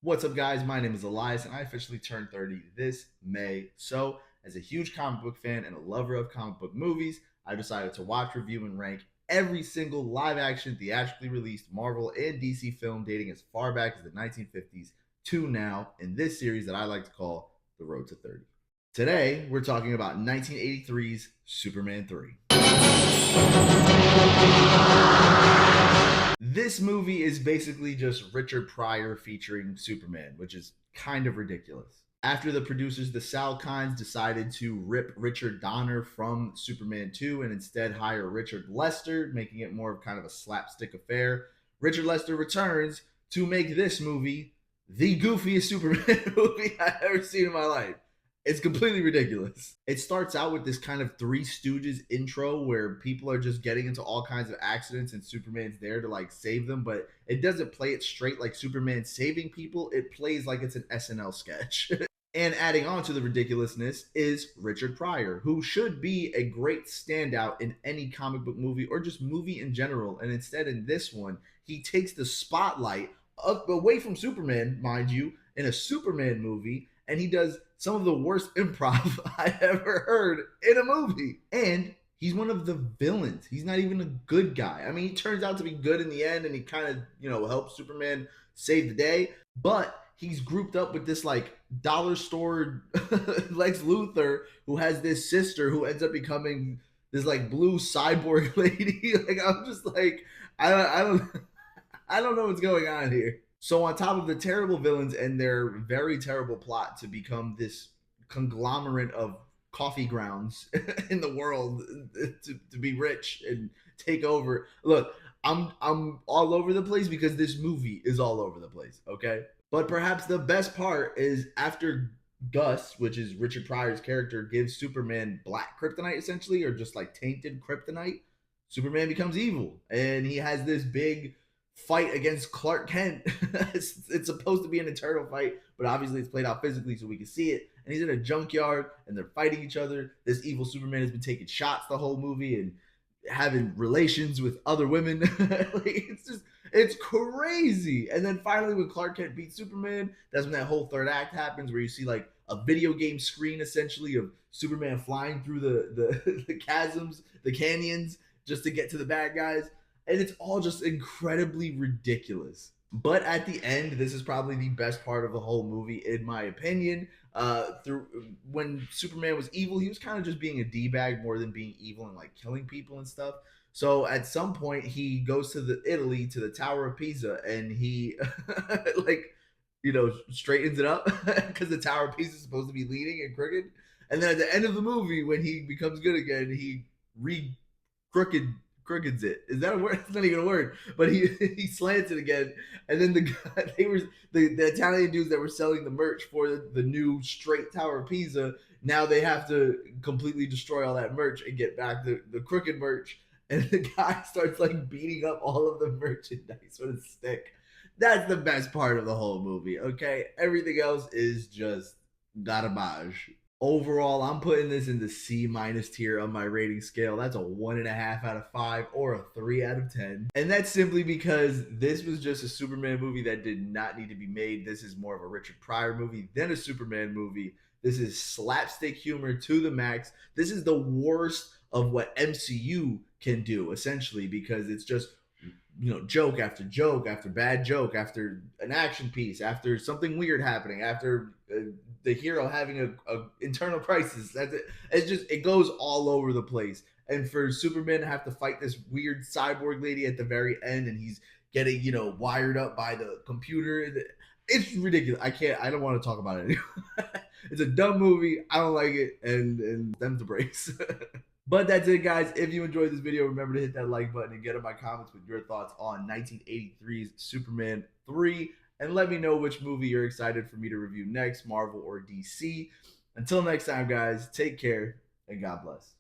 What's up, guys? My name is Elias, and I officially turned 30 this May. So, as a huge comic book fan and a lover of comic book movies, I decided to watch, review, and rank every single live action, theatrically released Marvel and DC film dating as far back as the 1950s to now in this series that I like to call The Road to 30. Today, we're talking about 1983's Superman 3. This movie is basically just Richard Pryor featuring Superman, which is kind of ridiculous. After the producers, the Salkinds, decided to rip Richard Donner from Superman 2 and instead hire Richard Lester, making it more of kind of a slapstick affair, Richard Lester returns to make this movie the goofiest Superman movie I've ever seen in my life. It's completely ridiculous. It starts out with this kind of Three Stooges intro where people are just getting into all kinds of accidents and Superman's there to like save them, but it doesn't play it straight like Superman saving people. It plays like it's an SNL sketch. And adding on to the ridiculousness is Richard Pryor, who should be a great standout in any comic book movie or just movie in general. And instead, in this one, he takes the spotlight up away from Superman, mind you, in a Superman movie, and he does some of the worst improv I've ever heard in a movie. And he's one of the villains. He's not even a good guy. I mean, he turns out to be good in the end, and he kind of, helps Superman save the day. But he's grouped up with this like dollar store Lex Luthor, who has this sister who ends up becoming this like blue cyborg lady. Like I'm just like I don't know what's going on here. So on top of the terrible villains and their very terrible plot to become this conglomerate of coffee grounds in the world to be rich and take over. Look, I'm all over the place because this movie is all over the place, okay? But perhaps the best part is after Gus, which is Richard Pryor's character, gives Superman black kryptonite essentially, or just like tainted kryptonite, Superman becomes evil and he has this big fight against Clark Kent. It's supposed to be an eternal fight, but obviously it's played out physically so we can see it. And he's in a junkyard and they're fighting each other. This evil Superman has been taking shots the whole movie and having relations with other women. Like it's crazy. And then finally, when Clark Kent beats Superman, that's when that whole third act happens, where you see like a video game screen essentially of Superman flying through the chasms, the canyons, just to get to the bad guys. And it's all just incredibly ridiculous. But at the end, this is probably the best part of the whole movie, in my opinion. Through when Superman was evil, he was kind of just being a d-bag more than being evil and like killing people and stuff. So at some point, he goes to Italy to the Tower of Pisa, and he like straightens it up because the Tower of Pisa is supposed to be leaning and crooked. And then at the end of the movie, when he becomes good again, he crookeds it. Is that a word? It's not even a word. But he slants it again, and then the Italian dudes that were selling the merch for the new straight Tower of Pisa. Now they have to completely destroy all that merch and get back the crooked merch. And the guy starts like beating up all of the merchandise with a stick. That's the best part of the whole movie. Okay, everything else is just garbage. Overall, I'm putting this in the C- tier on my rating scale. That's a 1.5 out of 5 or a 3 out of 10. And that's simply because this was just a Superman movie that did not need to be made. This is more of a Richard Pryor movie than a Superman movie. This is slapstick humor to the max. This is the worst of what MCU can do, essentially, because it's just joke after joke after bad joke after an action piece after something weird happening after the hero having a internal crisis. That's it. It goes all over the place. And for Superman to have to fight this weird cyborg lady at the very end, and he's getting wired up by the computer, it's ridiculous. I don't want to talk about it anymore. It's a dumb movie. I don't like it, and them to brace. But that's it, guys. If you enjoyed this video, remember to hit that like button and get in my comments with your thoughts on 1983's Superman 3. And let me know which movie you're excited for me to review next, Marvel or DC. Until next time, guys, take care and God bless.